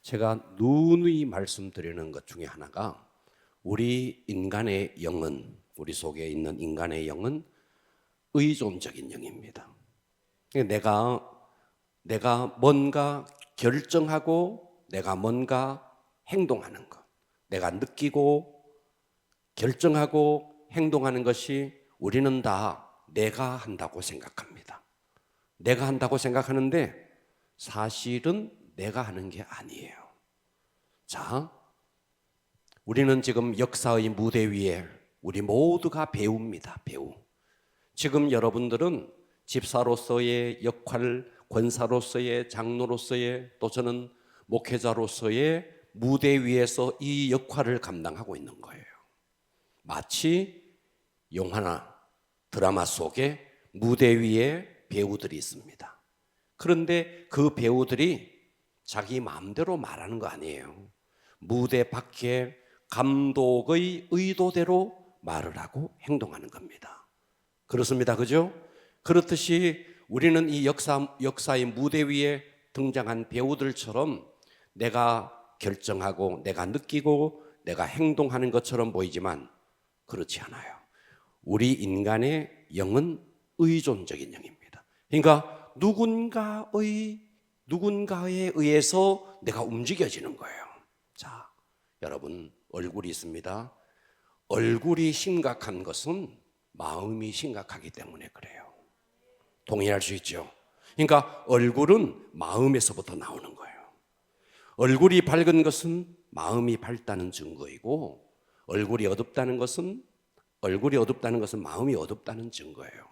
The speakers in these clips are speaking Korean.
제가 누누이 말씀드리는 것 중에 하나가 우리 인간의 영은, 우리 속에 있는 인간의 영은 의존적인 영입니다. 내가 뭔가 결정하고 내가 뭔가 행동하는 것, 내가 느끼고 결정하고 행동하는 것이 우리는 다 내가 한다고 생각합니다. 내가 한다고 생각하는데 사실은 내가 하는 게 아니에요. 자, 우리는 지금 역사의 무대 위에 우리 모두가 배우입니다. 배우. 지금 여러분들은 집사로서의 역할, 권사로서의, 장로로서의, 또 저는 목회자로서의 무대 위에서 이 역할을 감당하고 있는 거예요. 마치 영화나 드라마 속에 무대 위에 배우들이 있습니다. 그런데 그 배우들이 자기 마음대로 말하는 거 아니에요. 무대 밖에 감독의 의도대로 말을 하고 행동하는 겁니다. 그렇습니다. 그죠? 그렇듯이 우리는 이 역사의 무대 위에 등장한 배우들처럼 내가 결정하고 내가 느끼고 내가 행동하는 것처럼 보이지만 그렇지 않아요. 우리 인간의 영은 의존적인 영입니다. 그러니까 누군가에 의해서 내가 움직여지는 거예요. 자, 여러분 얼굴이 있습니다. 얼굴이 심각한 것은 마음이 심각하기 때문에 그래요. 동의할 수 있죠? 그러니까 얼굴은 마음에서부터 나오는 거예요. 얼굴이 밝은 것은 마음이 밝다는 증거이고 얼굴이 어둡다는 것은 마음이 어둡다는 증거예요.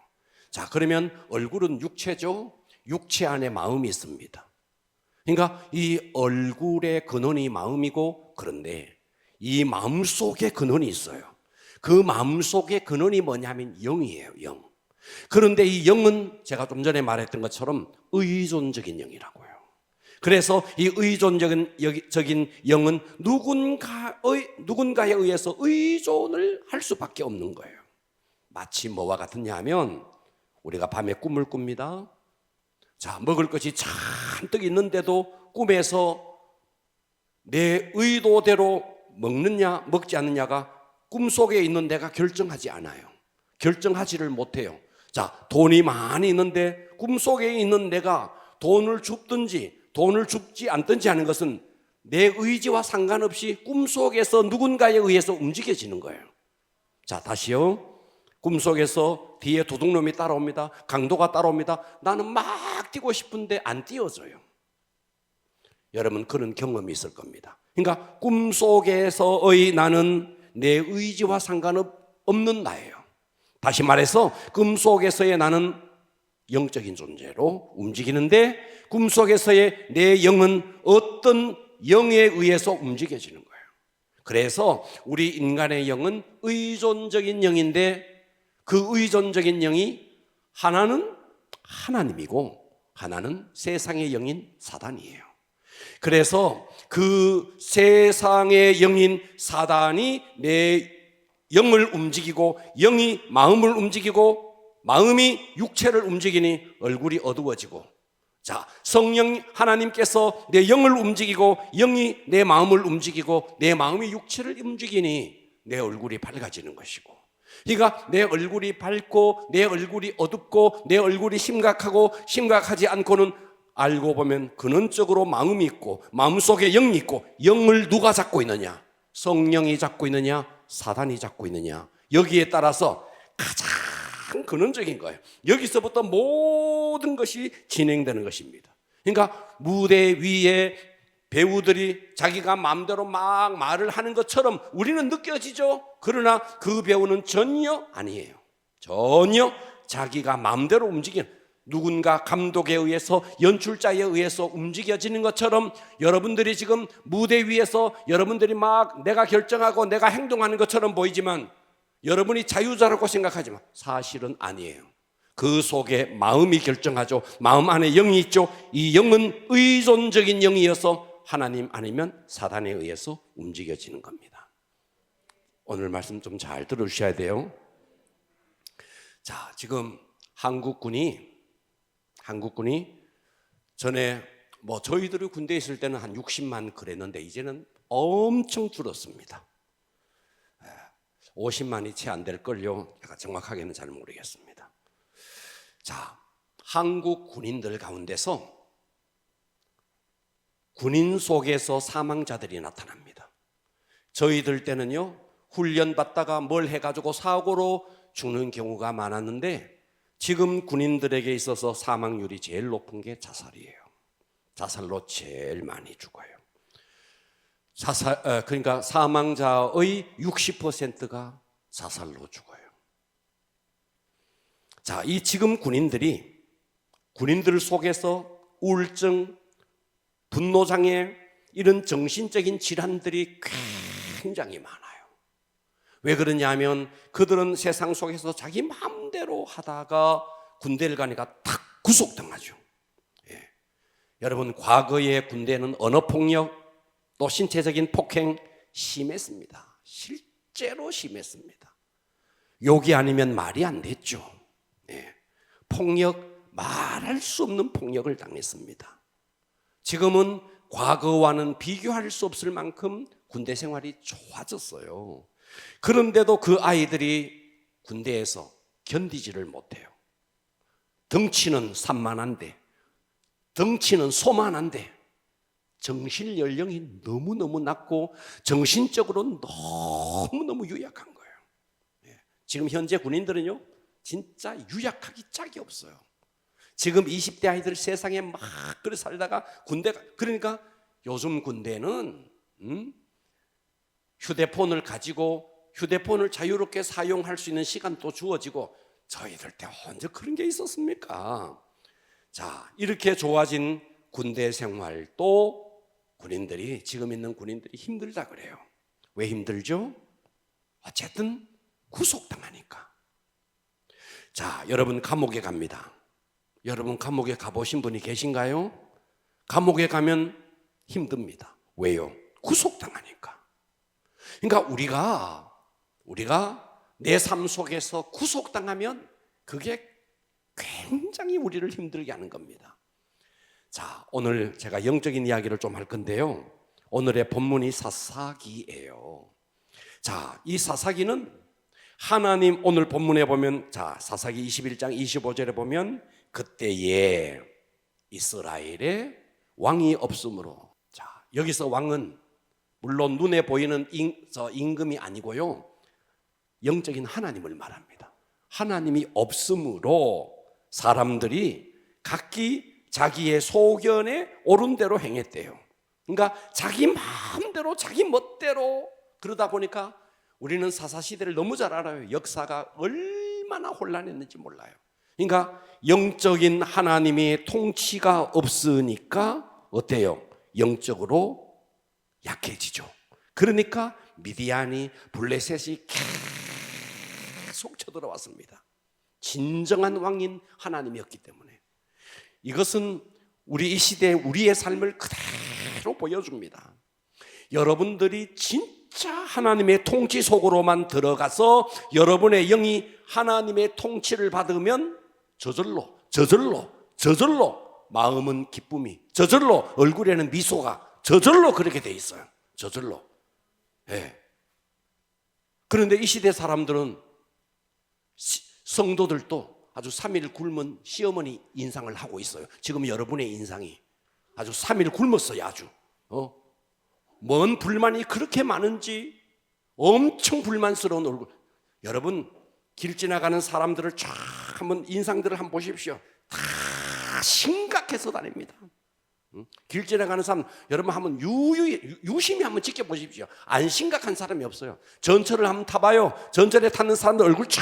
자, 그러면 얼굴은 육체죠? 육체 안에 마음이 있습니다. 그러니까 이 얼굴의 근원이 마음이고, 그런데 이 마음 속에 근원이 있어요. 그 마음 속의 근원이 뭐냐면 영이에요. 영. 그런데 이 영은 제가 좀 전에 말했던 것처럼 의존적인 영이라고요. 그래서 이 의존적인 영은 누군가에 의해서 의존을 할 수밖에 없는 거예요. 마치 뭐와 같으냐 하면 우리가 밤에 꿈을 꿉니다. 자, 먹을 것이 잔뜩 있는데도 꿈에서 내 의도대로 먹느냐 먹지 않느냐가 꿈속에 있는 내가 결정하지 않아요. 결정하지를 못해요. 자, 돈이 많이 있는데 꿈속에 있는 내가 돈을 줍든지 돈을 줍지 않든지 하는 것은 내 의지와 상관없이 꿈속에서 누군가에 의해서 움직여지는 거예요. 자, 다시요. 꿈속에서 뒤에 도둑놈이 따라옵니다. 강도가 따라옵니다. 나는 막 뛰고 싶은데 안 뛰어져요. 여러분 그런 경험이 있을 겁니다. 그러니까 꿈속에서의 나는 내 의지와 상관없는 나예요. 다시 말해서 꿈속에서의 나는 영적인 존재로 움직이는데 꿈속에서의 내 영은 어떤 영에 의해서 움직여지는 거예요. 그래서 우리 인간의 영은 의존적인 영인데 그 의존적인 영이 하나는 하나님이고 하나는 세상의 영인 사단이에요. 그래서 그 세상의 영인 사단이 내 영을 움직이고 영이 마음을 움직이고 마음이 육체를 움직이니 얼굴이 어두워지고, 자, 성령 하나님께서 내 영을 움직이고 영이 내 마음을 움직이고 내 마음이 육체를 움직이니 내 얼굴이 밝아지는 것이고, 그러니까 내 얼굴이 밝고 내 얼굴이 어둡고 내 얼굴이 심각하고 심각하지 않고는 알고 보면 근원적으로 마음이 있고 마음속에 영이 있고, 영을 누가 잡고 있느냐? 성령이 잡고 있느냐? 사단이 잡고 있느냐? 여기에 따라서 가장 근원적인 거예요. 여기서부터 모든 것이 진행되는 것입니다. 그러니까 무대 위에 배우들이 자기가 마음대로 막 말을 하는 것처럼 우리는 느껴지죠. 그러나 그 배우는 전혀 아니에요. 전혀 자기가 마음대로 움직이는, 누군가 감독에 의해서 연출자에 의해서 움직여지는 것처럼 여러분들이 지금 무대 위에서 여러분들이 막 내가 결정하고 내가 행동하는 것처럼 보이지만 여러분이 자유자라고 생각하지만 사실은 아니에요. 그 속에 마음이 결정하죠. 마음 안에 영이 있죠. 이 영은 의존적인 영이어서 하나님 아니면 사단에 의해서 움직여지는 겁니다. 오늘 말씀 좀 잘 들어주셔야 돼요. 자, 지금 한국군이 전에 뭐 저희들이 군대에 있을 때는 한 60만 그랬는데 이제는 엄청 줄었습니다. 50만이 채 안 될걸요. 제가 정확하게는 잘 모르겠습니다. 자, 한국 군인들 가운데서 군인 속에서 사망자들이 나타납니다. 저희들 때는요, 훈련 받다가 뭘 해가지고 사고로 죽는 경우가 많았는데 지금 군인들에게 있어서 사망률이 제일 높은 게 자살이에요. 자살로 제일 많이 죽어요. 그러니까 사망자의 60%가 자살로 죽어요. 자, 이 지금 군인들 속에서 우울증, 분노장애, 이런 정신적인 질환들이 굉장히 많아요. 왜 그러냐 하면 그들은 세상 속에서 자기 마음대로 하다가 군대를 가니까 탁 구속당하죠. 예. 여러분, 과거의 군대는 언어폭력, 또 신체적인 폭행 심했습니다. 실제로 심했습니다. 욕이 아니면 말이 안 됐죠. 예. 폭력, 말할 수 없는 폭력을 당했습니다. 지금은 과거와는 비교할 수 없을 만큼 군대 생활이 좋아졌어요. 그런데도 그 아이들이 군대에서 견디지를 못해요. 덩치는 산만한데, 덩치는 소만한데 정신 연령이 너무너무 낮고 정신적으로 너무너무 유약한 거예요. 지금 현재 군인들은요, 진짜 유약하기 짝이 없어요. 지금 20대 아이들 세상에 막 그래 살다가 그러니까 요즘 군대는 휴대폰을 가지고 휴대폰을 자유롭게 사용할 수 있는 시간도 주어지고, 저희들 때 언제 그런 게 있었습니까? 자, 이렇게 좋아진 군대 생활도 지금 있는 군인들이 힘들다 그래요. 왜 힘들죠? 어쨌든 구속당하니까. 자, 여러분 감옥에 갑니다. 여러분 감옥에 가보신 분이 계신가요? 감옥에 가면 힘듭니다. 왜요? 구속당하니까. 그러니까 우리가 내 삶 속에서 구속당하면 그게 굉장히 우리를 힘들게 하는 겁니다. 자, 오늘 제가 영적인 이야기를 좀 할 건데요, 오늘의 본문이 사사기예요. 자, 이 사사기는 하나님, 오늘 본문에 보면, 자, 사사기 21장 25절에 보면 그때에 이스라엘에 왕이 없으므로, 자, 여기서 왕은 물론 눈에 보이는 임금이 아니고요, 영적인 하나님을 말합니다. 하나님이 없으므로 사람들이 각기 자기의 소견에 옳은 대로 행했대요. 그러니까 자기 마음대로 자기 멋대로 그러다 보니까 우리는 사사시대를 너무 잘 알아요. 역사가 얼마나 혼란했는지 몰라요. 그러니까 영적인 하나님의 통치가 없으니까 어때요? 영적으로 약해지죠. 그러니까 미디안이 블레셋이 계속 쳐들어왔습니다. 진정한 왕인 하나님이었기 때문에. 이것은 우리 이 시대에 우리의 삶을 그대로 보여줍니다. 여러분들이 진짜 하나님의 통치 속으로만 들어가서 여러분의 영이 하나님의 통치를 받으면 저절로 마음은 기쁨이, 저절로 얼굴에는 미소가 저절로 그렇게 돼 있어요. 저절로. 예. 그런데 이 시대 사람들은, 성도들도 아주 3일 굶은 시어머니 인상을 하고 있어요. 지금 여러분의 인상이 아주 3일 굶었어요. 아주 뭔 불만이 그렇게 많은지 엄청 불만스러운 얼굴. 여러분, 길 지나가는 사람들을 쫙 한번 인상들을 한번 보십시오. 다 심각해서 다닙니다. 길 지나가는 사람 여러분 한번 유심히 한번 지켜보십시오. 안 심각한 사람이 없어요. 전철을 한번 타봐요. 전철에 타는 사람들 얼굴 쫙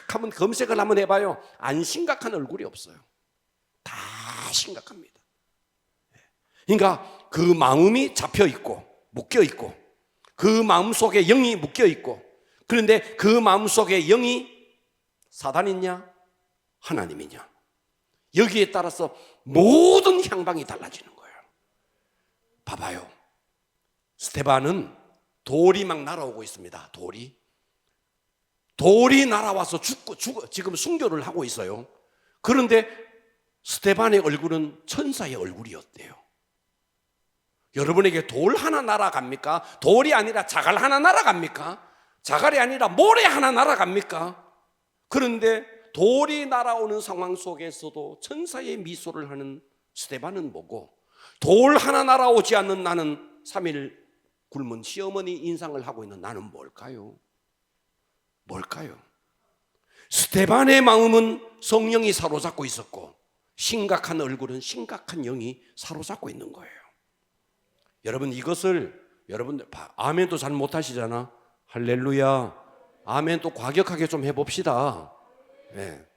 한번 검색을 한번 해봐요. 안 심각한 얼굴이 없어요. 다 심각합니다. 그러니까 그 마음이 잡혀있고 묶여있고 그 마음 속에 영이 묶여있고, 그런데 그 마음 속에 영이 사단이냐 하나님이냐, 여기에 따라서 모든 향방이 달라지는 거예요. 봐봐요. 스데반은 돌이 막 날아오고 있습니다. 돌이 날아와서 죽고 지금 순교를 하고 있어요. 그런데 스데반의 얼굴은 천사의 얼굴이었대요. 여러분에게 돌 하나 날아갑니까? 돌이 아니라 자갈 하나 날아갑니까? 자갈이 아니라 모래 하나 날아갑니까? 그런데 돌이 날아오는 상황 속에서도 천사의 미소를 하는 스데반은 뭐고, 돌 하나 날아오지 않는 나는 3일 굶은 시어머니 인상을 하고 있는 나는 뭘까요? 뭘까요? 스데반의 마음은 성령이 사로잡고 있었고, 심각한 얼굴은 심각한 영이 사로잡고 있는 거예요. 여러분, 이것을 여러분들 아멘도 잘 못하시잖아. 할렐루야. 아멘 또 과격하게 좀 해봅시다. 예.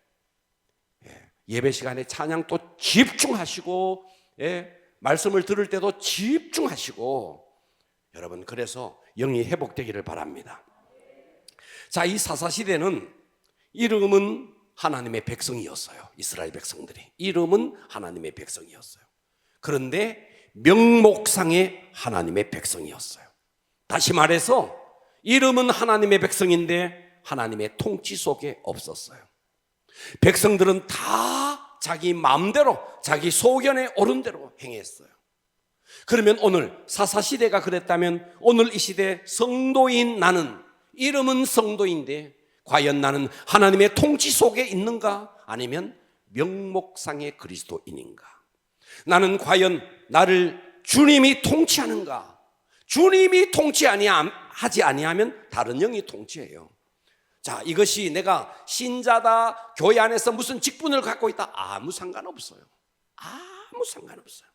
예배 시간에 찬양 또 집중하시고, 말씀을 들을 때도 집중하시고, 여러분, 그래서 영이 회복되기를 바랍니다. 자, 이 사사시대는 이름은 하나님의 백성이었어요. 이스라엘 백성들이 이름은 하나님의 백성이었어요. 그런데 명목상의 하나님의 백성이었어요. 다시 말해서 이름은 하나님의 백성인데 하나님의 통치 속에 없었어요. 백성들은 다 자기 마음대로, 자기 소견에 오른 대로 행했어요. 그러면 오늘 사사시대가 그랬다면 오늘 이 시대 성도인 나는, 이름은 성도인데 과연 나는 하나님의 통치 속에 있는가? 아니면 명목상의 그리스도인인가? 나는 과연 나를 주님이 통치하는가? 주님이 통치하지 아니하면 다른 영이 통치해요. 자, 이것이 내가 신자다, 교회 안에서 무슨 직분을 갖고 있다, 아무 상관없어요. 아무 상관없어요.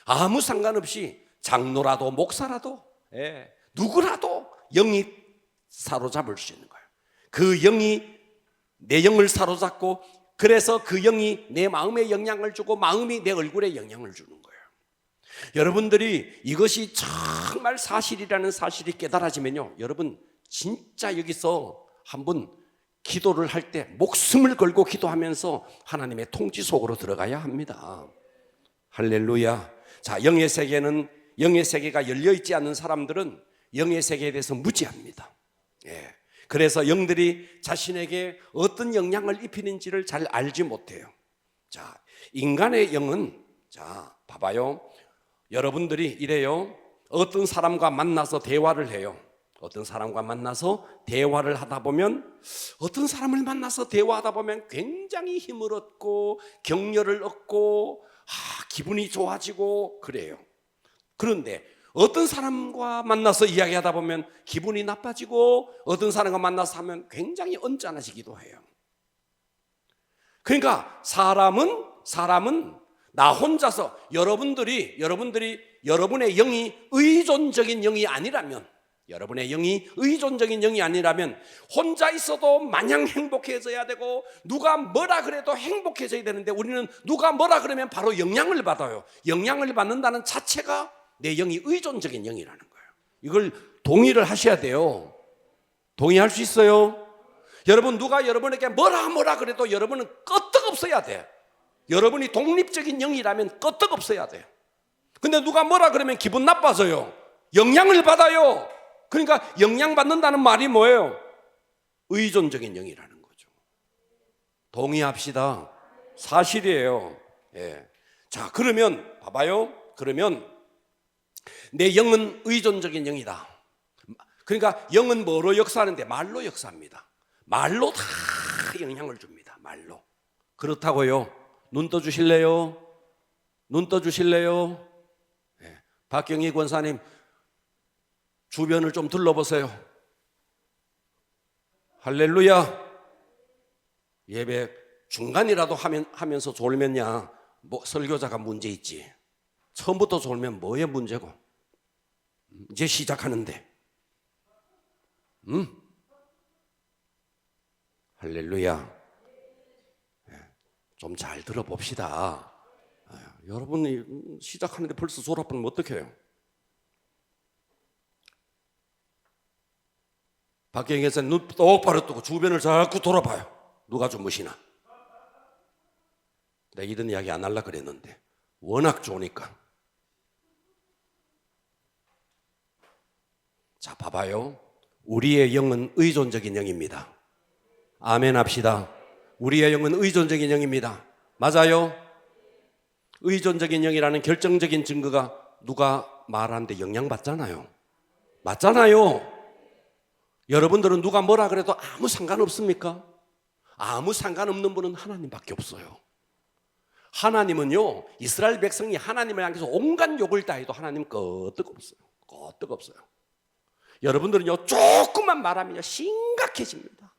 아무 상관없이 장로라도 목사라도, 누구라도 영이 사로잡을 수 있는 거예요. 그 영이 내 영을 사로잡고, 그래서 그 영이 내 마음에 영향을 주고 마음이 내 얼굴에 영향을 주는 거예요. 여러분들이 이것이 정말 사실이라는 사실이 깨달아지면요, 여러분 진짜 여기서 한번 기도를 할 때 목숨을 걸고 기도하면서 하나님의 통치 속으로 들어가야 합니다. 할렐루야. 자, 영의 세계는, 영의 세계가 열려있지 않는 사람들은 영의 세계에 대해서 무지합니다. 그래서 영들이 자신에게 어떤 영향을 입히는지를 잘 알지 못해요. 자, 인간의 영은, 자, 봐봐요. 여러분들이 이래요. 어떤 사람과 만나서 대화를 해요. 어떤 사람과 만나서 대화를 하다 보면, 어떤 사람을 만나서 대화하다 보면 굉장히 힘을 얻고 격려를 얻고 기분이 좋아지고 그래요. 그런데 어떤 사람과 만나서 이야기하다 보면 기분이 나빠지고, 어떤 사람과 만나서 하면 굉장히 언짢아지기도 해요. 그러니까 사람은 나 혼자서, 여러분들이 여러분의 영이 의존적인 영이 아니라면, 여러분의 영이 의존적인 영이 아니라면 혼자 있어도 마냥 행복해져야 되고, 누가 뭐라 그래도 행복해져야 되는데, 우리는 누가 뭐라 그러면 바로 영향을 받아요. 영향을 받는다는 자체가 내 영이 의존적인 영이라는 거예요. 이걸 동의를 하셔야 돼요. 동의할 수 있어요? 여러분, 누가 여러분에게 뭐라 그래도 여러분은 끄떡없어야 돼. 여러분이 독립적인 영이라면 끄떡없어야 돼. 근데 누가 뭐라 그러면 기분 나빠져요. 영향을 받아요. 그러니까 영향받는다는 말이 뭐예요? 의존적인 영이라는 거죠. 동의합시다. 사실이에요. 자, 그러면 봐봐요. 그러면 내 영은 의존적인 영이다. 그러니까 영은 뭐로 역사하는데? 말로 역사합니다. 말로 다 영향을 줍니다. 말로. 그렇다고요. 눈 떠주실래요? 눈 떠주실래요? 박경희 권사님, 주변을 좀 둘러보세요. 할렐루야. 예배 중간이라도 하면서 졸면야, 뭐 설교자가 문제 있지. 처음부터 졸면 뭐의 문제고? 이제 시작하는데. 할렐루야. 좀 잘 들어봅시다. 여러분이 시작하는데 벌써 졸아버리면 어떡해요? 박경희에서 눈 똑바로 뜨고 주변을 자꾸 돌아봐요. 누가 주무시나? 내가 이런 이야기 안 하려고 그랬는데 워낙 좋으니까. 자, 봐봐요. 우리의 영은 의존적인 영입니다. 아멘 합시다. 우리의 영은 의존적인 영입니다. 맞아요? 의존적인 영이라는 결정적인 증거가 누가 말하는데 영향받잖아요. 맞잖아요. 여러분들은 누가 뭐라 그래도 아무 상관없습니까? 아무 상관없는 분은 하나님밖에 없어요. 하나님은요, 이스라엘 백성이 하나님을 향해서 온갖 욕을 다해도 하나님 끄떡없어요. 끄떡없어요. 여러분들은요, 조금만 말하면요 심각해집니다.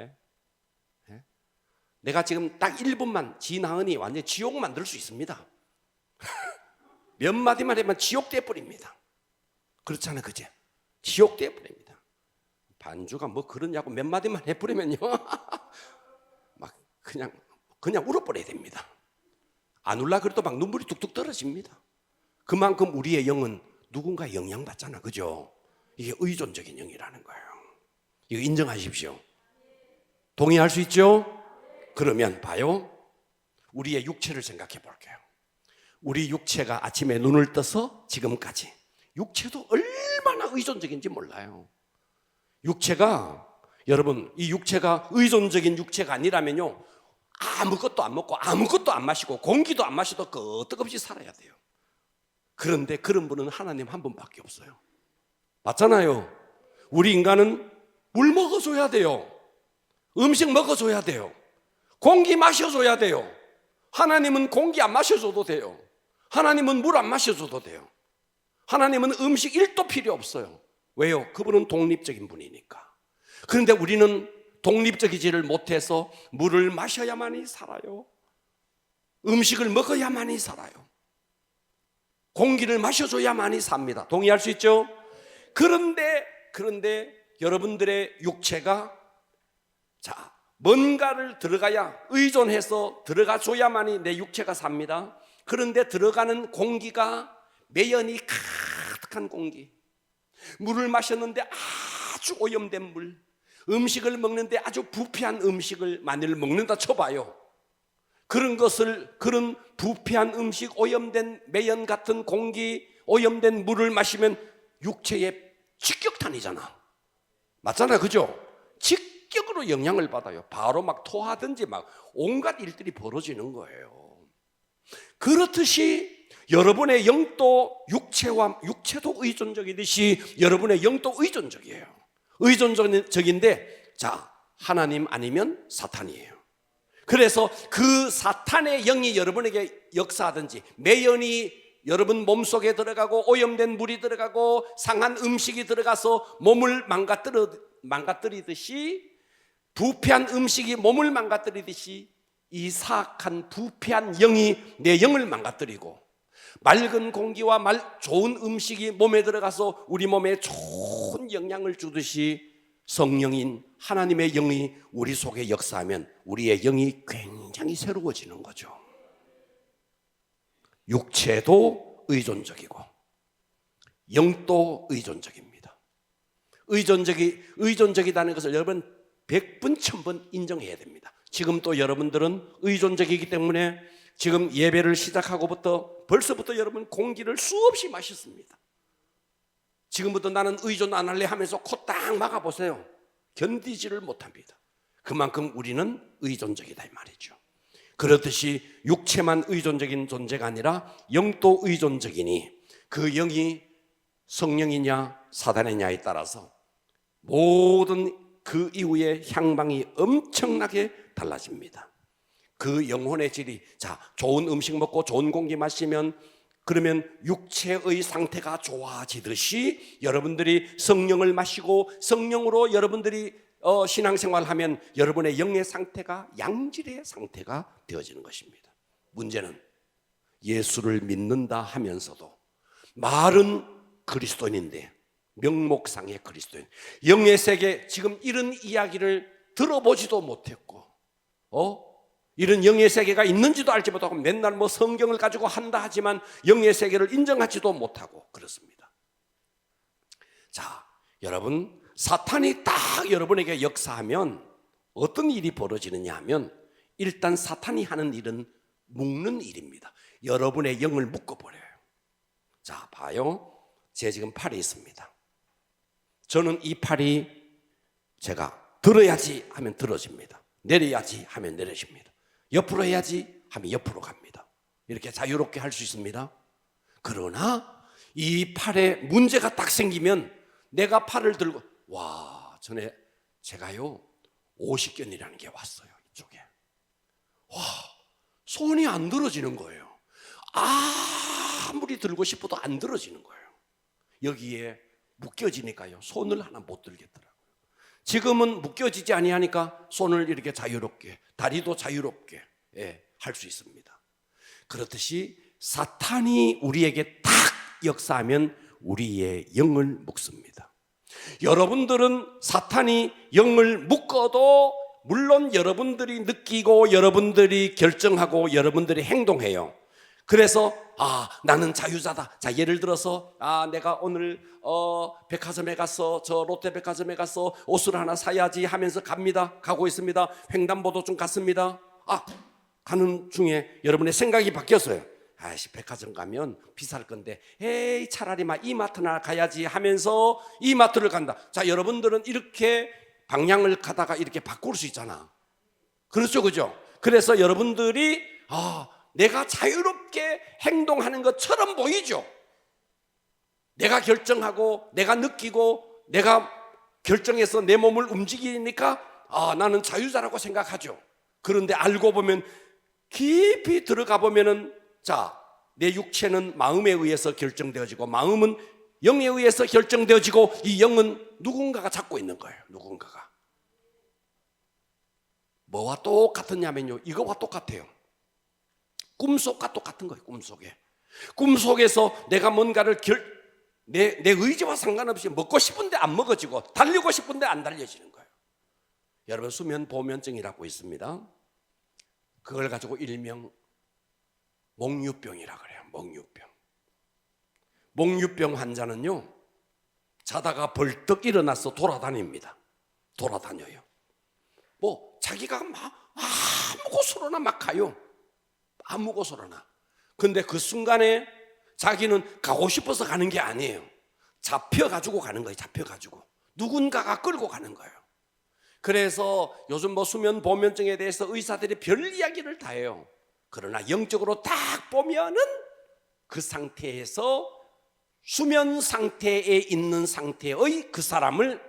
예? 예? 내가 지금 딱 1분만 진하은이 완전히 지옥 만들 수 있습니다. 몇 마디만 하면 지옥 돼버립니다. 그렇잖아요, 그제? 지옥 돼버립니다. 반주가 뭐 그러냐고 몇 마디만 해버리면요 막 그냥 울어버려야 됩니다. 안 울라 그래도 막 눈물이 뚝뚝 떨어집니다. 그만큼 우리의 영은 누군가 영향받잖아, 그죠? 이게 의존적인 영이라는 거예요. 이거 인정하십시오. 동의할 수 있죠? 그러면 봐요, 우리의 육체를 생각해 볼게요. 우리 육체가 아침에 눈을 떠서 지금까지 육체도 얼마나 의존적인지 몰라요. 육체가, 여러분, 이 육체가 의존적인 육체가 아니라면요 아무것도 안 먹고 아무것도 안 마시고 공기도 안 마셔도 끄떡없이 살아야 돼요. 그런데 그런 분은 하나님 한 분밖에 없어요. 맞잖아요. 우리 인간은 물 먹어줘야 돼요. 음식 먹어줘야 돼요. 공기 마셔줘야 돼요. 하나님은 공기 안 마셔줘도 돼요. 하나님은 물 안 마셔줘도 돼요. 하나님은 음식 1도 필요 없어요. 왜요? 그분은 독립적인 분이니까. 그런데 우리는 독립적이지를 못해서 물을 마셔야만이 살아요. 음식을 먹어야만이 살아요. 공기를 마셔줘야만이 삽니다. 동의할 수 있죠? 그런데 여러분들의 육체가 뭔가를 들어가야, 의존해서 들어가줘야만이 내 육체가 삽니다. 그런데 들어가는 공기가 매연이 가득한 공기, 물을 마셨는데 아주 오염된 물, 음식을 먹는데 아주 부패한 음식을 만일 먹는다 쳐봐요. 그런 부패한 음식, 오염된 매연 같은 공기, 오염된 물을 마시면 육체에 직격탄이잖아. 맞잖아요, 그죠? 직격으로 영향을 받아요. 바로 막 토하든지 막 온갖 일들이 벌어지는 거예요. 그렇듯이 여러분의 영도 육체도 의존적이듯이 여러분의 영도 의존적이에요. 의존적인데, 하나님 아니면 사탄이에요. 그래서 그 사탄의 영이 여러분에게 역사하든지, 매연이 여러분 몸속에 들어가고 오염된 물이 들어가고 상한 음식이 들어가서 몸을 망가뜨리듯이, 부패한 음식이 몸을 망가뜨리듯이 이 사악한 부패한 영이 내 영을 망가뜨리고, 맑은 공기와 좋은 음식이 몸에 들어가서 우리 몸에 좋은 영향을 주듯이 성령인 하나님의 영이 우리 속에 역사하면 우리의 영이 굉장히 새로워지는 거죠. 육체도 의존적이고 영도 의존적입니다. 의존적이라는 것을 여러분 100번 1000번 인정해야 됩니다. 지금 또 여러분들은 의존적이기 때문에 지금 예배를 시작하고부터 벌써부터 여러분 공기를 수없이 마셨습니다. 지금부터 나는 의존 안 할래 하면서 코 딱 막아보세요. 견디지를 못합니다. 그만큼 우리는 의존적이다 이 말이죠. 그렇듯이 육체만 의존적인 존재가 아니라 영도 의존적이니, 그 영이 성령이냐 사단이냐에 따라서 모든 그 이후의 향방이 엄청나게 달라집니다. 그 영혼의 질이, 좋은 음식 먹고 좋은 공기 마시면 그러면 육체의 상태가 좋아지듯이 여러분들이 성령을 마시고 성령으로 여러분들이 신앙생활을 하면 여러분의 영의 상태가 양질의 상태가 되어지는 것입니다. 문제는 예수를 믿는다 하면서도 말은 그리스도인인데 명목상의 그리스도인, 영의 세계, 지금 이런 이야기를 들어보지도 못했고 이런 영의 세계가 있는지도 알지 못하고 맨날 성경을 가지고 한다 하지만 영의 세계를 인정하지도 못하고 그렇습니다. 여러분, 사탄이 딱 여러분에게 역사하면 어떤 일이 벌어지느냐 하면, 일단 사탄이 하는 일은 묶는 일입니다. 여러분의 영을 묶어버려요. 봐요. 제 지금 팔이 있습니다. 저는 이 팔이 제가 들어야지 하면 들어집니다. 내려야지 하면 내려집니다. 옆으로 해야지 하면 옆으로 갑니다. 이렇게 자유롭게 할 수 있습니다. 그러나 이 팔에 문제가 딱 생기면 내가 팔을 들고, 와, 전에 제가요 50견이라는 게 왔어요. 이쪽에. 와, 손이 안 들어지는 거예요. 아무리 들고 싶어도 안 들어지는 거예요. 여기에 묶여지니까요 손을 하나 못 들겠더라고요. 지금은 묶여지지 아니하니까 손을 이렇게 자유롭게, 다리도 자유롭게 할 수 있습니다. 그렇듯이 사탄이 우리에게 딱 역사하면 우리의 영을 묶습니다. 여러분들은 사탄이 영을 묶어도 물론 여러분들이 느끼고 여러분들이 결정하고 여러분들이 행동해요. 그래서 나는 자유자다. 자, 예를 들어서 내가 오늘 백화점에 가서, 저 롯데백화점에 가서 옷을 하나 사야지 하면서 갑니다. 가고 있습니다. 횡단보도 좀 갔습니다. 가는 중에 여러분의 생각이 바뀌었어요. 백화점 가면 비쌀 건데 에이 차라리 이마트나 가야지 하면서 이마트를 간다. 자, 여러분들은 이렇게 방향을 가다가 이렇게 바꿀 수 있잖아. 그렇죠, 그죠? 그래서 여러분들이 내가 자유롭게 행동하는 것처럼 보이죠. 내가 결정하고 내가 느끼고 내가 결정해서 내 몸을 움직이니까 나는 자유자라고 생각하죠. 그런데 알고 보면, 깊이 들어가 보면은, 자, 내 육체는 마음에 의해서 결정되어지고 마음은 영에 의해서 결정되어지고 이 영은 누군가가 잡고 있는 거예요. 누군가가. 뭐와 똑같으냐면요, 이거와 똑같아요. 꿈속과 똑같은 거예요. 꿈속에서 내가 뭔가를 내 의지와 상관없이 먹고 싶은데 안 먹어지고 달리고 싶은데 안 달려지는 거예요. 여러분, 수면 보면증이라고 있습니다. 그걸 가지고 일명 몽유병이라 그래요. 몽유병 환자는요, 자다가 벌떡 일어나서 돌아다녀요. 자기가 아무 곳으로나 막 가요. 아무 곳으로나. 근데 그 순간에 자기는 가고 싶어서 가는 게 아니에요. 잡혀가지고 가는 거예요. 누군가가 끌고 가는 거예요. 그래서 요즘 수면 보면증에 대해서 의사들이 별 이야기를 다 해요. 그러나 영적으로 딱 보면은 그 상태에서, 수면 상태에 있는 상태의 그 사람을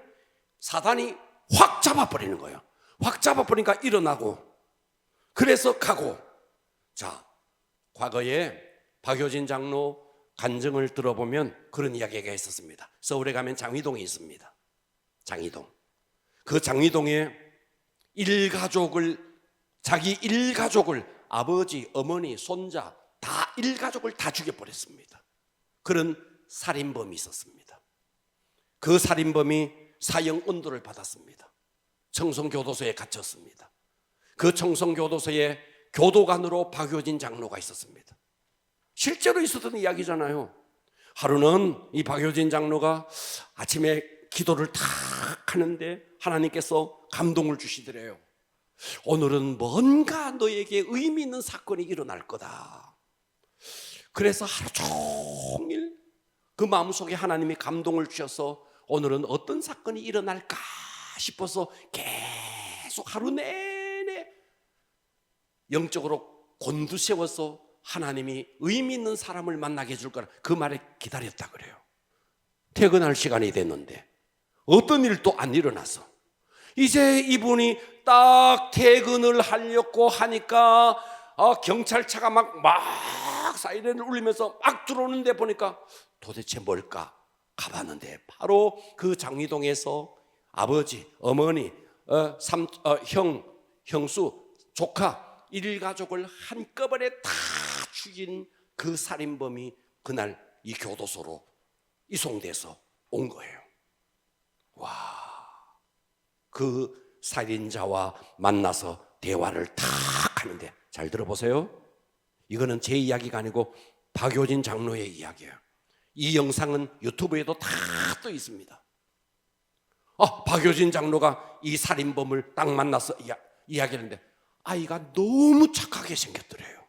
사단이 확 잡아버리는 거예요. 확 잡아버리니까 일어나고, 그래서 가고. 자, 과거에 박효진 장로 간증을 들어보면 그런 이야기가 있었습니다. 서울에 가면 장위동이 있습니다. 그 장위동에 자기 일가족을, 아버지, 어머니, 손자 일가족을 다 죽여버렸습니다. 그런 살인범이 있었습니다. 그 살인범이 사형 언도를 받았습니다. 청송교도소에 갇혔습니다. 그 청송교도소에 교도관으로 박효진 장로가 있었습니다. 실제로 있었던 이야기잖아요. 하루는 이 박효진 장로가 아침에 기도를 탁 하는데 하나님께서 감동을 주시더래요. 오늘은 뭔가 너에게 의미 있는 사건이 일어날 거다. 그래서 하루 종일 그 마음속에 하나님이 감동을 주셔서 오늘은 어떤 사건이 일어날까 싶어서 계속 하루 내내 영적으로 곤두세워서 하나님이 의미 있는 사람을 만나게 해줄 거라 그 말에 기다렸다 그래요. 퇴근할 시간이 됐는데 어떤 일도 안 일어나서 이제 이분이 딱 퇴근을 하려고 하니까 경찰차가 막 사이렌을 울리면서 막 들어오는데 보니까 도대체 뭘까? 가봤는데 바로 그 장리동에서 아버지, 어머니, 형수, 조카 일가족을 한꺼번에 다 죽인 그 살인범이 그날 이 교도소로 이송돼서 온 거예요. 와, 그 살인자와 만나서 대화를 탁 하는데, 잘 들어보세요. 이거는 제 이야기가 아니고 박효진 장로의 이야기예요. 이 영상은 유튜브에도 다 떠 있습니다. 박효진 장로가 이 살인범을 딱 만나서 이야기하는데 아이가 너무 착하게 생겼더래요.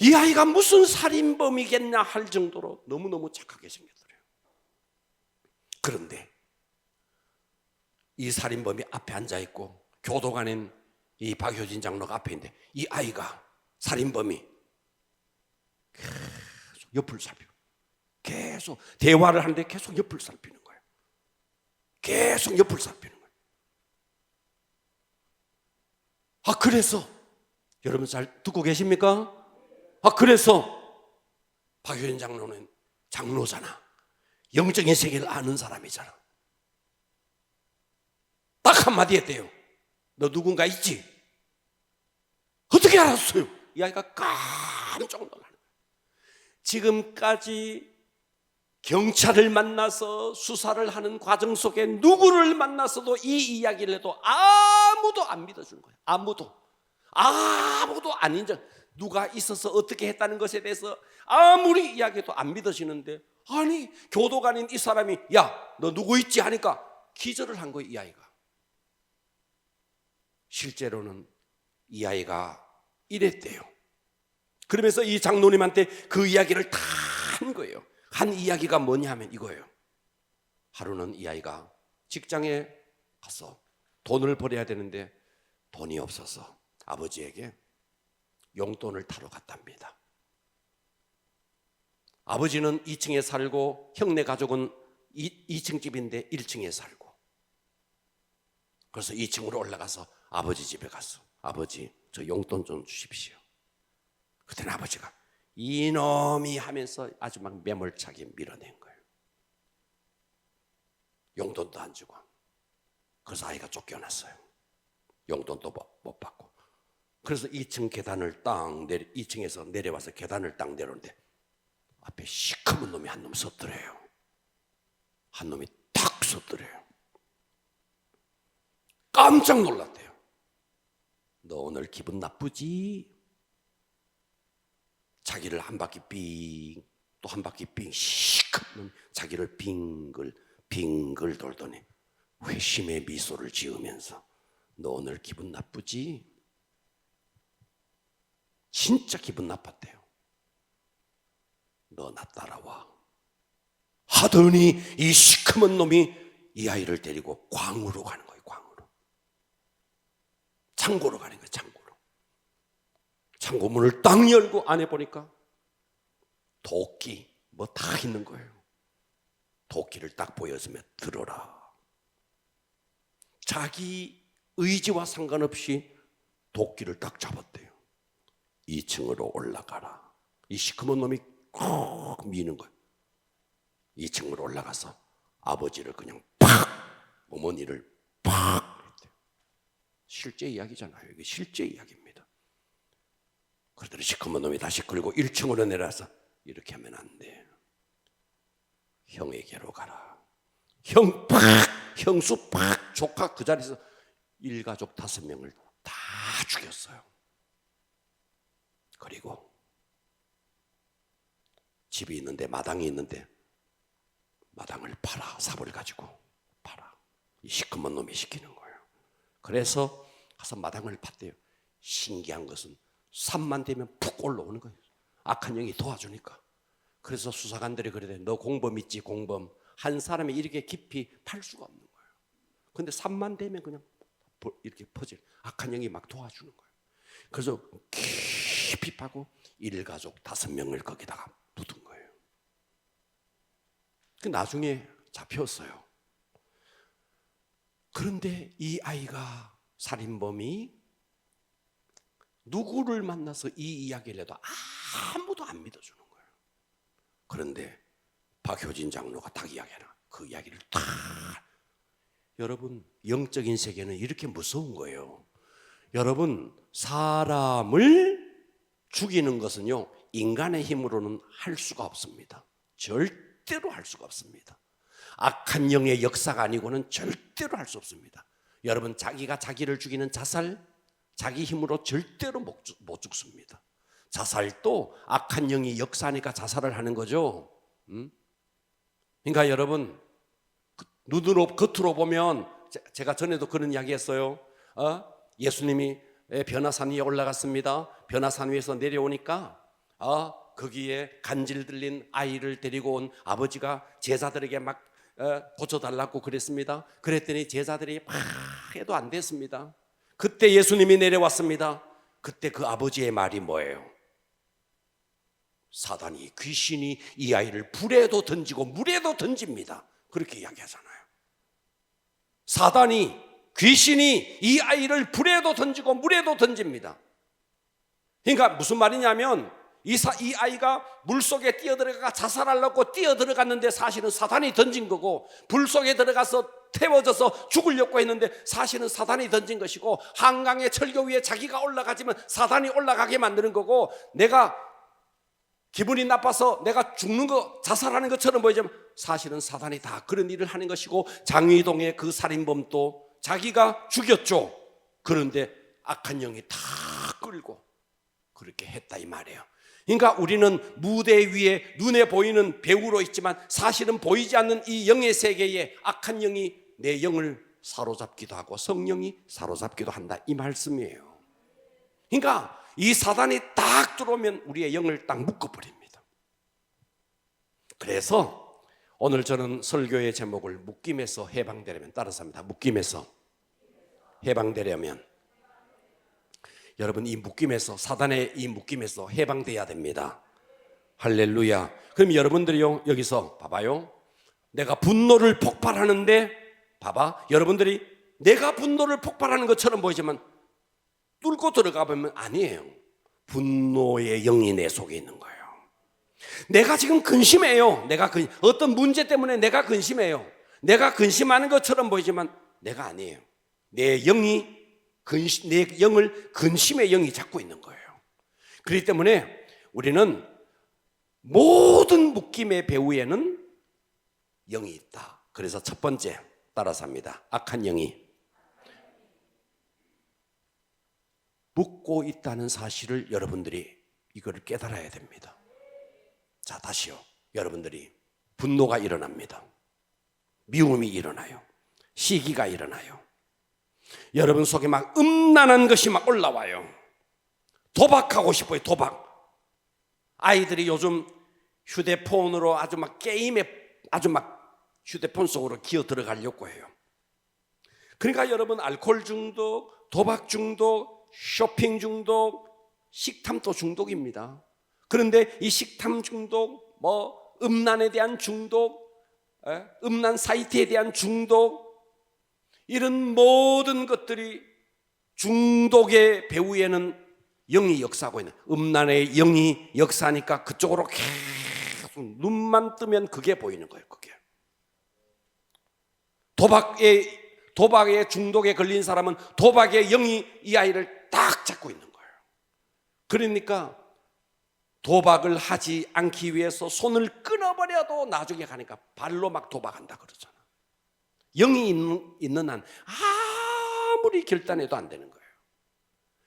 이 아이가 무슨 살인범이겠냐 할 정도로 너무너무 착하게 생겼더래요. 그런데 이 살인범이 앞에 앉아있고 교도관인 이 박효진 장로가 앞에 있는데 이 아이가, 살인범이 옆을 살피고 계속 대화를 하는데 계속 옆을 살피는 거예요. 계속 옆을 살피는 거예요. 그래서 여러분 잘 듣고 계십니까? 그래서 박효진 장로는 장로잖아. 영적인 세계를 아는 사람이잖아. 딱 한마디 했대요. 너 누군가 있지? 어떻게 알았어요? 이 아이가 깜짝 놀라는 거예요. 지금까지 경찰을 만나서 수사를 하는 과정 속에 누구를 만나서도 이 이야기를 해도 아무도 안 믿어주는 거예요. 아무도 안 인정. 누가 있어서 어떻게 했다는 것에 대해서 아무리 이야기해도 안 믿어지는데, 아니 교도관인 이 사람이 야 너 누구 있지 하니까 기절을 한 거예요. 이 아이가. 실제로는 이 아이가 이랬대요. 그러면서 이 장로님한테 그 이야기를 다 한 거예요. 한 이야기가 뭐냐면 이거예요. 하루는 이 아이가 직장에 가서 돈을 벌어야 되는데 돈이 없어서 아버지에게 용돈을 타러 갔답니다. 아버지는 2층에 살고 형네 가족은 2층 집인데 1층에 살고, 그래서 2층으로 올라가서 아버지 집에 갔어. 아버지 저 용돈 좀 주십시오. 그때는 아버지가 이놈이 하면서 아주 막 매몰차게 밀어낸 거예요. 용돈도 안 주고. 그래서 아이가 쫓겨났어요. 용돈도 못 받고. 그래서 2층 계단을 2층에서 내려와서 계단을 딱 내려오는데 앞에 시커먼 놈이 한 놈 섰더래요. 한 놈이 탁 섰더래요. 깜짝 놀랐대요. 너 오늘 기분 나쁘지? 자기를 한 바퀴 빙, 또 한 바퀴 빙, 시커먼 자기를 빙글 돌더니 회심의 미소를 지으면서 너 오늘 기분 나쁘지? 진짜 기분 나빴대요. 너 나 따라와 하더니 이 시커먼 놈이 이 아이를 데리고 광으로 가는 거예요. 광으로. 창고로 가는 거예요. 창고로. 창고 문을 딱 열고 안에 보니까 도끼 뭐 다 있는 거예요. 도끼를 딱 보여주면 들어라. 자기 의지와 상관없이 도끼를 딱 잡았대요. 2층으로 올라가라. 이 시커먼 놈이 콕 미는 거예요. 2층으로 올라가서 아버지를 그냥 팍, 어머니를 팍. 실제 이야기잖아요. 이게 실제 이야기입니다. 그러더니 시커먼 놈이 다시 끌고 1층으로 내려와서 이렇게 하면 안 돼. 형에게로 가라. 형 팍, 형수 팍, 조카 그 자리에서 일가족 5명을 다 죽였어요. 그리고 집이 있는데, 마당이 있는데 마당을 팔아. 삽을 가지고 팔아. 이 시커먼 놈이 시키는 거예요. 그래서 가서 마당을 팠대요. 신기한 것은 삽만 되면 푹 올라오는 거예요. 악한 영이 도와주니까. 그래서 수사관들이 그러대. 너 공범 있지? 공범. 한 사람이 이렇게 깊이 팔 수가 없는 거예요. 근데 삽만 되면 그냥 이렇게 퍼질. 악한 영이 막 도와주는 거예요. 그래서 깊이 파고 일가족 5명을 거기다가 묻은 거예요. 그 나중에 잡혔어요. 그런데 이 아이가, 살인범이 누구를 만나서 이 이야기를 해도 아무도 안 믿어주는 거예요. 그런데 박효진 장로가 딱 이야기하나, 그 이야기를 다. 여러분, 영적인 세계는 이렇게 무서운 거예요. 여러분, 사람을 죽이는 것은요, 인간의 힘으로는 할 수가 없습니다. 절대로 할 수가 없습니다. 악한 영의 역사가 아니고는 절대로 할 수 없습니다. 여러분, 자기가 자기를 죽이는 자살, 자기 힘으로 절대로 못 죽습니다. 자살도 악한 영이 역사하니까 자살을 하는 거죠. 그러니까 여러분, 눈으로 겉으로 보면, 제가 전에도 그런 이야기 했어요. 예수님이 변화산 위에 올라갔습니다. 변화산 위에서 내려오니까 거기에 간질 들린 아이를 데리고 온 아버지가 제자들에게 막 고쳐달라고 그랬습니다. 그랬더니 제자들이 막 해도 안 됐습니다. 그때 예수님이 내려왔습니다. 그때 그 아버지의 말이 뭐예요? 사단이, 귀신이 이 아이를 불에도 던지고 물에도 던집니다. 그렇게 이야기하잖아요. 사단이, 귀신이 이 아이를 불에도 던지고 물에도 던집니다. 그러니까 무슨 말이냐면 이 아이가 물속에 뛰어들어가 자살하려고 뛰어들어갔는데 사실은 사단이 던진 거고, 불속에 들어가서 태워져서 죽으려고 했는데 사실은 사단이 던진 것이고, 한강의 철교 위에 자기가 올라가지만 사단이 올라가게 만드는 거고, 내가 기분이 나빠서 내가 죽는 거, 자살하는 것처럼 보이지만 사실은 사단이 다 그런 일을 하는 것이고, 장위동의 그 살인범도 자기가 죽였죠. 그런데 악한 영이 다 끌고 그렇게 했다 이 말이에요. 그러니까 우리는 무대 위에 눈에 보이는 배우로 있지만 사실은 보이지 않는 이 영의 세계에 악한 영이 내 영을 사로잡기도 하고 성령이 사로잡기도 한다 이 말씀이에요. 그러니까 이 사단이 딱 들어오면 우리의 영을 딱 묶어버립니다. 그래서 오늘 저는 설교의 제목을 묶임에서 해방되려면, 따라서 합니다. 묶임에서 해방되려면, 여러분 이 묶임에서, 사단의 이 묶임에서 해방돼야 됩니다. 할렐루야. 그럼 여러분들이요, 여기서 봐봐요. 내가 분노를 폭발하는데, 봐봐, 여러분들이 내가 분노를 폭발하는 것처럼 보이지만 뚫고 들어가 보면 아니에요. 분노의 영이 내 속에 있는 거예요. 내가 지금 근심해요. 어떤 문제 때문에 내가 근심해요. 내가 근심하는 것처럼 보이지만 내가 아니에요. 내 영을 근심의 영이 잡고 있는 거예요. 그렇기 때문에 우리는 모든 묶임의 배후에는 영이 있다. 그래서 첫 번째, 따라서 합니다. 악한 영이 묶고 있다는 사실을 여러분들이 이거를 깨달아야 됩니다. 자, 다시요. 여러분들이 분노가 일어납니다. 미움이 일어나요. 시기가 일어나요. 여러분 속에 막 음란한 것이 막 올라와요. 도박하고 싶어요. 도박. 아이들이 요즘 휴대폰으로 아주 막 게임에 아주 막 휴대폰 속으로 기어 들어가려고 해요. 그러니까 여러분 알코올 중독, 도박 중독, 쇼핑 중독, 식탐도 중독입니다. 그런데 이 식탐 중독, 음란에 대한 중독, 음란 사이트에 대한 중독, 이런 모든 것들이 중독의 배후에는 영이 역사하고 있는, 음란의 영이 역사하니까 그쪽으로 계속 눈만 뜨면 그게 보이는 거예요. 그게 도박의 중독에 걸린 사람은 도박의 영이 이 아이를 딱 잡고 있는 거예요. 그러니까 도박을 하지 않기 위해서 손을 끊어버려도 나중에 가니까 발로 막 도박한다 그러잖아. 영이 있는 한 아무리 결단해도 안 되는 거예요.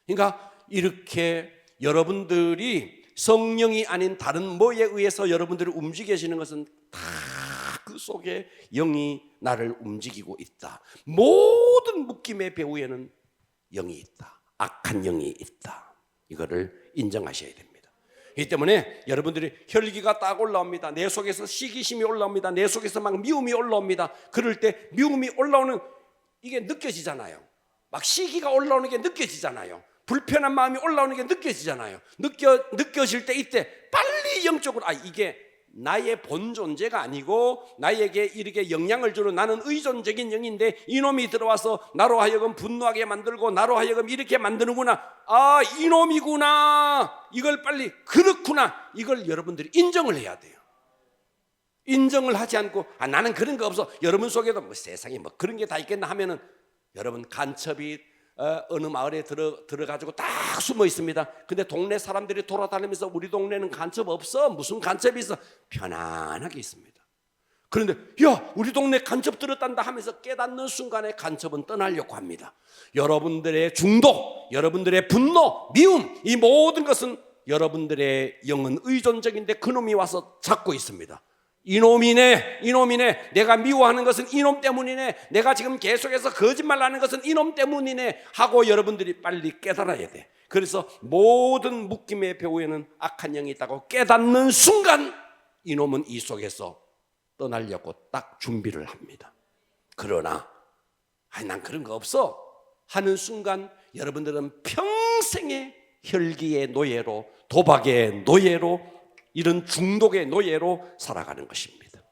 그러니까 이렇게 여러분들이 성령이 아닌 다른 뭐에 의해서 여러분들이 움직여지는 것은 다 그 속에 영이 나를 움직이고 있다. 모든 묶임의 배후에는 영이 있다. 악한 영이 있다. 이거를 인정하셔야 됩니다. 그렇기 때문에 여러분들이 혈기가 딱 올라옵니다. 내 속에서 시기심이 올라옵니다. 내 속에서 막 미움이 올라옵니다. 그럴 때 미움이 올라오는 이게 느껴지잖아요. 막 시기가 올라오는 게 느껴지잖아요. 불편한 마음이 올라오는 게 느껴지잖아요. 느껴질 때 이때 빨리 영적으로 이게 나의 본 존재가 아니고 나에게 이렇게 영향을 주는, 나는 의존적인 영인데 이놈이 들어와서 나로 하여금 분노하게 만들고 나로 하여금 이렇게 만드는구나. 이놈이구나. 이걸 빨리, 그렇구나. 이걸 여러분들이 인정을 해야 돼요. 인정을 하지 않고 나는 그런 거 없어. 여러분 속에도 세상에 그런 게 다 있겠나 하면은 여러분 간첩이 어느 마을에 들어가지고 딱 숨어 있습니다. 근데 동네 사람들이 돌아다니면서 우리 동네는 간첩 없어. 무슨 간첩이 있어? 편안하게 있습니다. 그런데 야, 우리 동네 간첩 들었단다 하면서 깨닫는 순간에 간첩은 떠나려고 합니다. 여러분들의 중독, 여러분들의 분노, 미움, 이 모든 것은 여러분들의 영은 의존적인데 그놈이 와서 잡고 있습니다. 이놈이네, 내가 미워하는 것은 이놈 때문이네, 내가 지금 계속해서 거짓말하는 것은 이놈 때문이네 하고 여러분들이 빨리 깨달아야 돼. 그래서 모든 묶임의 배후에는 악한 영이 있다고 깨닫는 순간 이놈은 이 속에서 떠나려고 딱 준비를 합니다. 그러나 난 그런 거 없어 하는 순간 여러분들은 평생의 혈기의 노예로, 도박의 노예로 이런 중독의 노예로 살아가는 것입니다.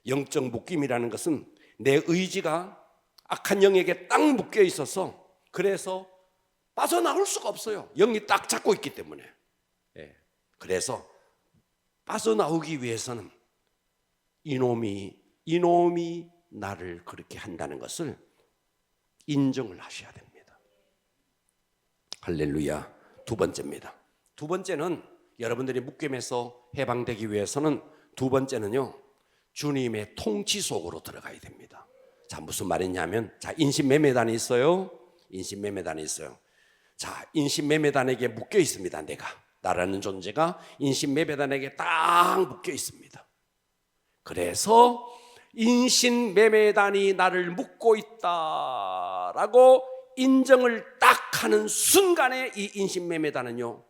영적 묶임이라는 것은 내 의지가 악한 영에게 딱 묶여 있어서 그래서 빠져나올 수가 없어요. 영이 딱 잡고 있기 때문에. 그래서 빠져나오기 위해서는 이놈이 나를 그렇게 한다는 것을 인정을 하셔야 됩니다. 할렐루야. 두 번째입니다. 두 번째는 여러분들이 묶임에서 해방되기 위해서는 두 번째는요, 주님의 통치 속으로 들어가야 됩니다. 자, 무슨 말이냐면, 자, 인신매매단이 있어요. 인신매매단이 있어요. 자, 인신매매단에게 묶여 있습니다. 나라는 존재가 인신매매단에게 딱 묶여 있습니다. 그래서 인신매매단이 나를 묶고 있다라고 인정을 딱 하는 순간에 이 인신매매단은요,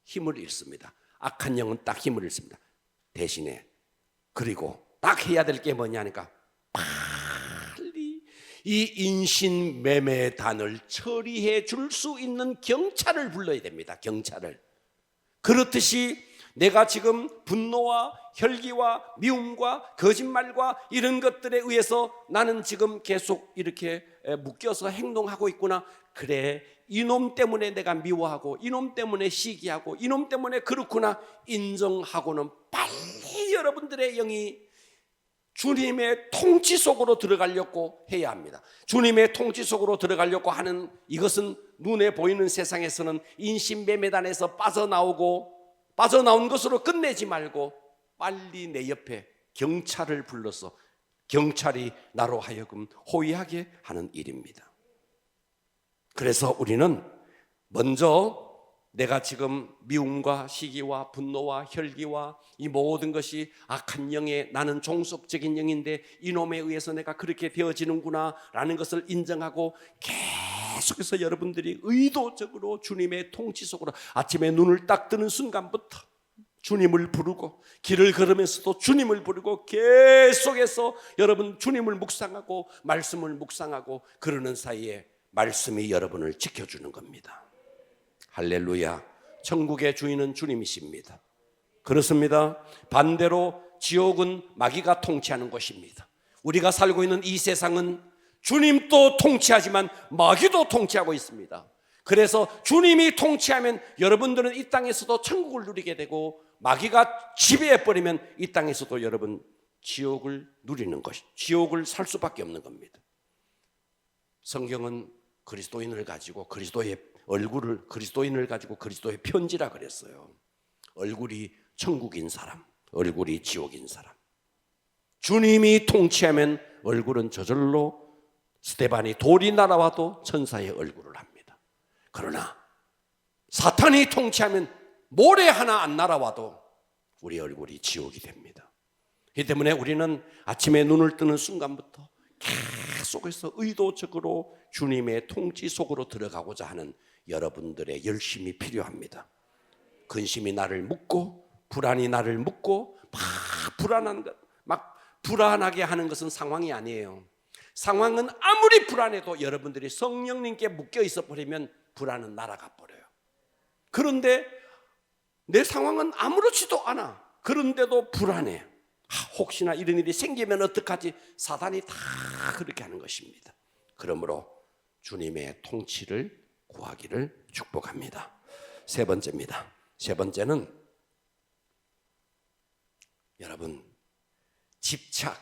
힘을 잃습니다. 악한 영은 딱 힘을 잃습니다. 대신에 그리고 딱 해야 될 게 뭐냐니까 빨리 이 인신매매단을 처리해 줄 수 있는 경찰을 불러야 됩니다. 경찰을. 그렇듯이 내가 지금 분노와 혈기와 미움과 거짓말과 이런 것들에 의해서 나는 지금 계속 이렇게 묶여서 행동하고 있구나. 그래, 이놈 때문에 내가 미워하고 이놈 때문에 시기하고 이놈 때문에 그렇구나 인정하고는 빨리 여러분들의 영이 주님의 통치 속으로 들어가려고 해야 합니다. 주님의 통치 속으로 들어가려고 하는 이것은 눈에 보이는 세상에서는 인신매매단에서 빠져나온 것으로 끝내지 말고 빨리 내 옆에 경찰을 불러서 경찰이 나로 하여금 호위하게 하는 일입니다. 그래서 우리는 먼저 내가 지금 미움과 시기와 분노와 혈기와 이 모든 것이 악한 영의 나는 종속적인 영인데 이놈에 의해서 내가 그렇게 되어지는구나 라는 것을 인정하고 계속해서 여러분들이 의도적으로 주님의 통치 속으로 아침에 눈을 딱 뜨는 순간부터 주님을 부르고 길을 걸으면서도 주님을 부르고 계속해서 여러분 주님을 묵상하고 말씀을 묵상하고 그러는 사이에 말씀이 여러분을 지켜주는 겁니다. 할렐루야. 천국의 주인은 주님이십니다. 그렇습니다. 반대로 지옥은 마귀가 통치하는 곳입니다. 우리가 살고 있는 이 세상은 주님도 통치하지만 마귀도 통치하고 있습니다. 그래서 주님이 통치하면 여러분들은 이 땅에서도 천국을 누리게 되고 마귀가 지배해버리면 이 땅에서도 여러분 지옥을 누리는 것이 지옥을 살 수밖에 없는 겁니다. 성경은 그리스도인을 가지고 그리스도의 얼굴을 그리스도인을 가지고 그리스도의 편지라 그랬어요. 얼굴이 천국인 사람, 얼굴이 지옥인 사람. 주님이 통치하면 얼굴은 저절로 스데반이 돌이 날아와도 천사의 얼굴을 합니다. 그러나 사탄이 통치하면 모래 하나 안 날아와도 우리 얼굴이 지옥이 됩니다. 이 때문에 우리는 아침에 눈을 뜨는 순간부터 계속해서 의도적으로 주님의 통치 속으로 들어가고자 하는 여러분들의 열심이 필요합니다. 근심이 나를 묶고 불안이 나를 묶고 막 불안하게 하는 것은 상황이 아니에요. 상황은 아무리 불안해도 여러분들이 성령님께 묶여 있어 버리면 불안은 날아가 버려요. 그런데 내 상황은 아무렇지도 않아. 그런데도 불안해. 혹시나 이런 일이 생기면 어떡하지? 사단이 다 그렇게 하는 것입니다. 그러므로 주님의 통치를 구하기를 축복합니다. 세 번째입니다. 세 번째는 여러분 집착.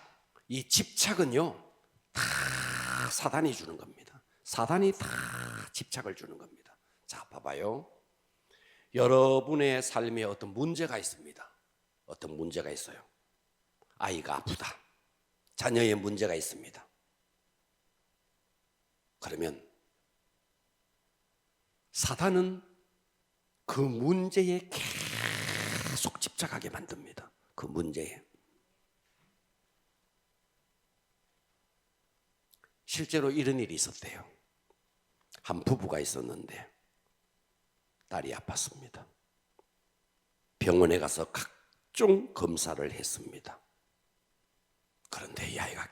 이 집착은요 다 사단이 주는 겁니다. 사단이 다 집착을 주는 겁니다. 자, 봐봐요. 여러분의 삶에 어떤 문제가 있습니다. 어떤 문제가 있어요. 아이가 아프다. 자녀의 문제가 있습니다. 그러면 사단은 그 문제에 계속 집착하게 만듭니다. 그 문제에. 실제로 이런 일이 있었대요. 한 부부가 있었는데 딸이 아팠습니다. 병원에 가서 각종 검사를 했습니다. 그런데 이 아이가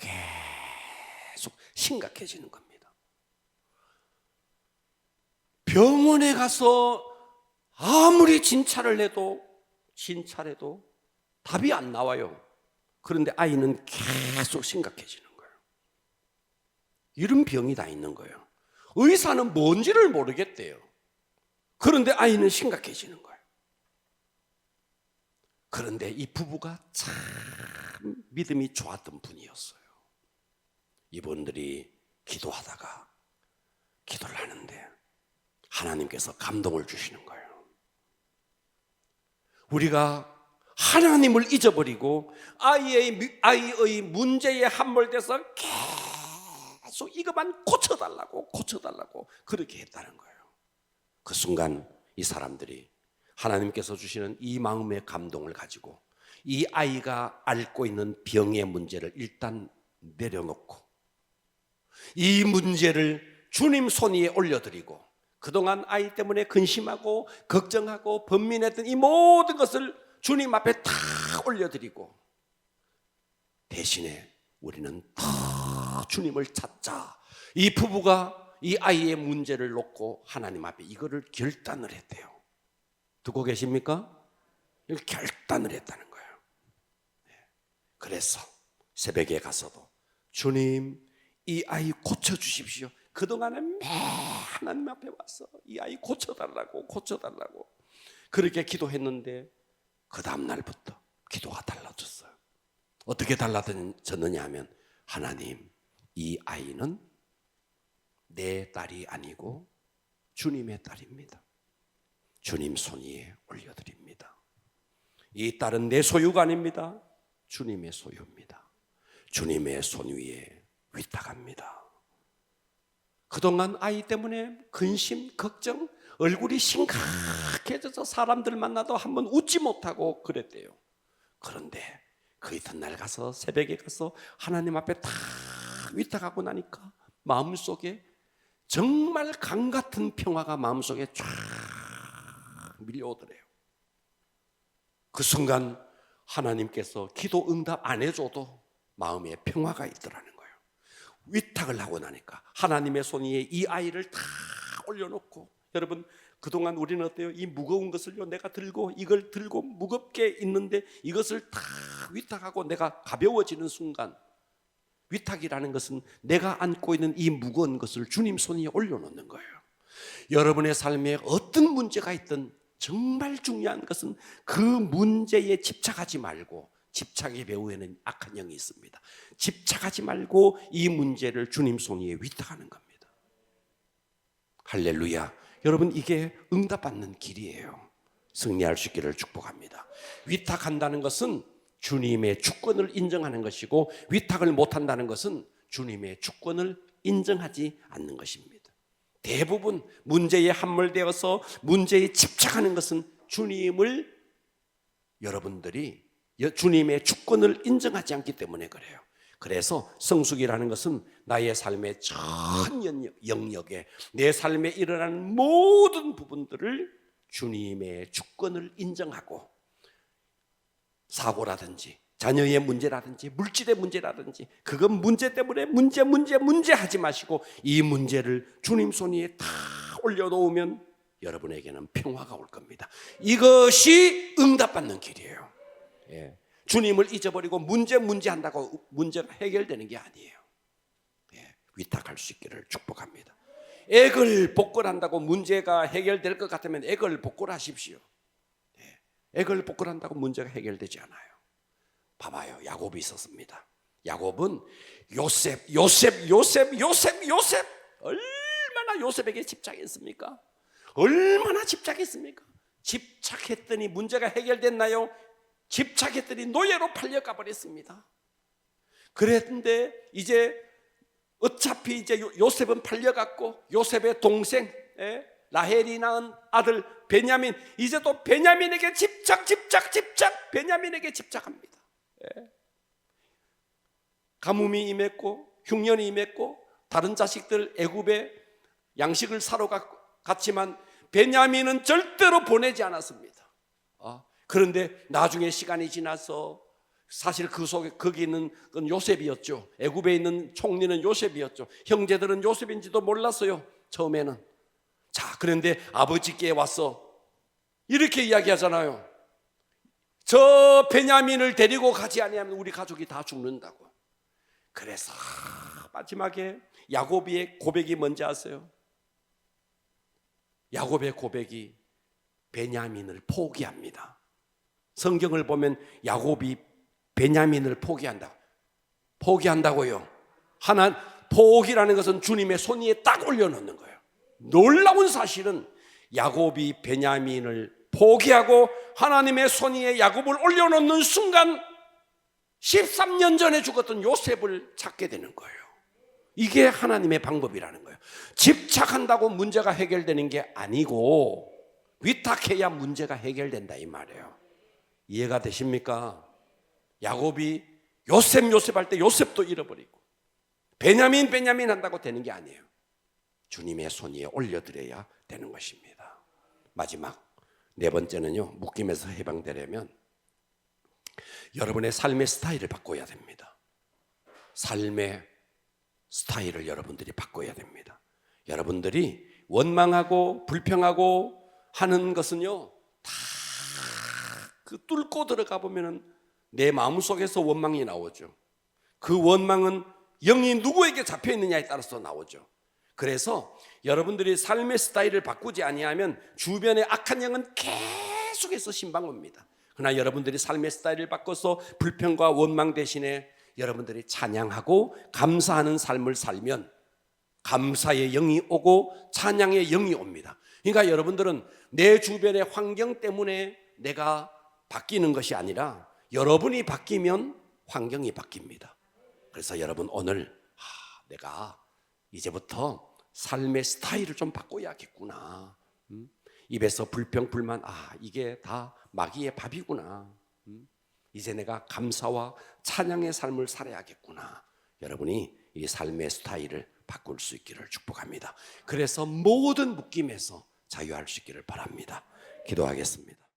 계속 심각해지는 겁니다. 병원에 가서 아무리 진찰을 해도 진찰해도 답이 안 나와요. 그런데 아이는 계속 심각해지는 거예요. 이런 병이 다 있는 거예요. 의사는 뭔지를 모르겠대요. 그런데 아이는 심각해지는 거예요. 그런데 이 부부가 참 믿음이 좋았던 분이었어요. 이분들이 기도하다가 기도를 하는데 하나님께서 감동을 주시는 거예요. 우리가 하나님을 잊어버리고 아이의 문제에 함몰돼서 계속 이것만 고쳐달라고 그렇게 했다는 거예요. 그 순간 이 사람들이 하나님께서 주시는 이 마음의 감동을 가지고 이 아이가 앓고 있는 병의 문제를 일단 내려놓고 이 문제를 주님 손 위에 올려드리고 그동안 아이 때문에 근심하고 걱정하고 번민했던 이 모든 것을 주님 앞에 다 올려드리고 대신에 우리는 다 주님을 찾자. 이 부부가 이 아이의 문제를 놓고 하나님 앞에 이거를 결단을 했대요. 듣고 계십니까? 이걸 결단을 했다는 거예요. 그래서 새벽에 가서도 주님 이 아이 고쳐주십시오. 그동안에 매 하나님 앞에 와서 이 아이 고쳐달라고 그렇게 기도했는데 그 다음 날부터 기도가 달라졌어요. 어떻게 달라졌느냐 하면 하나님 이 아이는 내 딸이 아니고 주님의 딸입니다. 주님 손 위에 올려드립니다. 이 딸은 내 소유가 아닙니다. 주님의 소유입니다. 주님의 손 위에 위탁합니다. 그동안 아이 때문에 근심, 걱정, 얼굴이 심각해져서 사람들 만나도 한번 웃지 못하고 그랬대요. 그런데 그 이튿날 가서 새벽에 가서 하나님 앞에 다 위탁하고 나니까 마음속에 정말 강 같은 평화가 마음속에 쫙 밀려오더래요. 그 순간 하나님께서 기도 응답 안 해줘도 마음에 평화가 있더라는 거예요. 위탁을 하고 나니까 하나님의 손 위에 이 아이를 다 올려놓고, 여러분 그동안 우리는 어때요? 이 무거운 것을요 내가 들고 이걸 들고 무겁게 있는데 이것을 다 위탁하고 내가 가벼워지는 순간, 위탁이라는 것은 내가 안고 있는 이 무거운 것을 주님 손 위에 올려놓는 거예요. 여러분의 삶에 어떤 문제가 있든 정말 중요한 것은 그 문제에 집착하지 말고, 집착의 배후에는 악한 영이 있습니다. 집착하지 말고 이 문제를 주님 손 위에 위탁하는 겁니다. 할렐루야. 여러분 이게 응답받는 길이에요. 승리할 수 있기를 축복합니다. 위탁한다는 것은 주님의 주권을 인정하는 것이고, 위탁을 못한다는 것은 주님의 주권을 인정하지 않는 것입니다. 대부분 문제에 함몰되어서 문제에 집착하는 것은 주님을, 여러분들이 주님의 주권을 인정하지 않기 때문에 그래요. 그래서 성숙이라는 것은 나의 삶의 전 영역에 내 삶에 일어나는 모든 부분들을 주님의 주권을 인정하고, 사고라든지 자녀의 문제라든지 물질의 문제라든지 그건 문제 때문에 문제 하지 마시고 이 문제를 주님 손 위에 다 올려놓으면 여러분에게는 평화가 올 겁니다. 이것이 응답받는 길이에요. 예. 주님을 잊어버리고 문제 한다고 문제가 해결되는 게 아니에요. 예. 위탁할 수 있기를 축복합니다. 액을 복걸한다고 문제가 해결될 것 같으면 액을 복걸하십시오. 예. 액을 복걸한다고 문제가 해결되지 않아요. 봐봐요. 야곱이 있었습니다. 야곱은 요셉 얼마나 요셉에게 집착했습니까? 얼마나 집착했습니까? 집착했더니 문제가 해결됐나요? 집착했더니 노예로 팔려가 버렸습니다. 그랬는데 이제 어차피 이제 요셉은 팔려갔고, 요셉의 동생 라헬이 낳은 아들 베냐민, 이제 또 베냐민에게 베냐민에게 집착합니다. 가뭄이 임했고 흉년이 임했고 다른 자식들 애굽에 양식을 사러 갔지만 베냐민은 절대로 보내지 않았습니다. 그런데 나중에 시간이 지나서 사실 그 속에 거기 있는 건 요셉이었죠. 애굽에 있는 총리는 요셉이었죠. 형제들은 요셉인지도 몰랐어요, 처음에는. 자, 그런데 아버지께 와서 이렇게 이야기하잖아요. 저 베냐민을 데리고 가지 아니하면 우리 가족이 다 죽는다고. 그래서 마지막에 야곱의 고백이 뭔지 아세요? 야곱의 고백이 베냐민을 포기합니다. 성경을 보면 야곱이 베냐민을 포기한다고요. 포기라는 것은 주님의 손 위에 딱 올려놓는 거예요. 놀라운 사실은 야곱이 베냐민을 포기하고 하나님의 손 위에 야곱을 올려놓는 순간 13년 전에 죽었던 요셉을 찾게 되는 거예요. 이게 하나님의 방법이라는 거예요. 집착한다고 문제가 해결되는 게 아니고 위탁해야 문제가 해결된다 이 말이에요. 이해가 되십니까? 야곱이 요셉 할 때 요셉도 잃어버리고 베냐민 한다고 되는 게 아니에요. 주님의 손 위에 올려드려야 되는 것입니다. 마지막 네 번째는요, 묶임에서 해방되려면 여러분의 삶의 스타일을 바꿔야 됩니다. 삶의 스타일을 여러분들이 바꿔야 됩니다. 여러분들이 원망하고 불평하고 하는 것은요, 다 그 뚫고 들어가 보면은 내 마음속에서 원망이 나오죠. 그 원망은 영이 누구에게 잡혀 있느냐에 따라서 나오죠. 그래서 여러분들이 삶의 스타일을 바꾸지 아니하면 주변의 악한 영은 계속해서 신방옵니다. 그러나 여러분들이 삶의 스타일을 바꿔서 불평과 원망 대신에 여러분들이 찬양하고 감사하는 삶을 살면 감사의 영이 오고 찬양의 영이 옵니다. 그러니까 여러분들은 내 주변의 환경 때문에 내가 바뀌는 것이 아니라 여러분이 바뀌면 환경이 바뀝니다. 그래서 여러분 오늘 내가 이제부터 삶의 스타일을 좀 바꿔야겠구나. 입에서 불평 불만 이게 다 마귀의 밥이구나. 이제 내가 감사와 찬양의 삶을 살아야겠구나. 여러분이 이 삶의 스타일을 바꿀 수 있기를 축복합니다. 그래서 모든 묶임에서 자유할 수 있기를 바랍니다. 기도하겠습니다.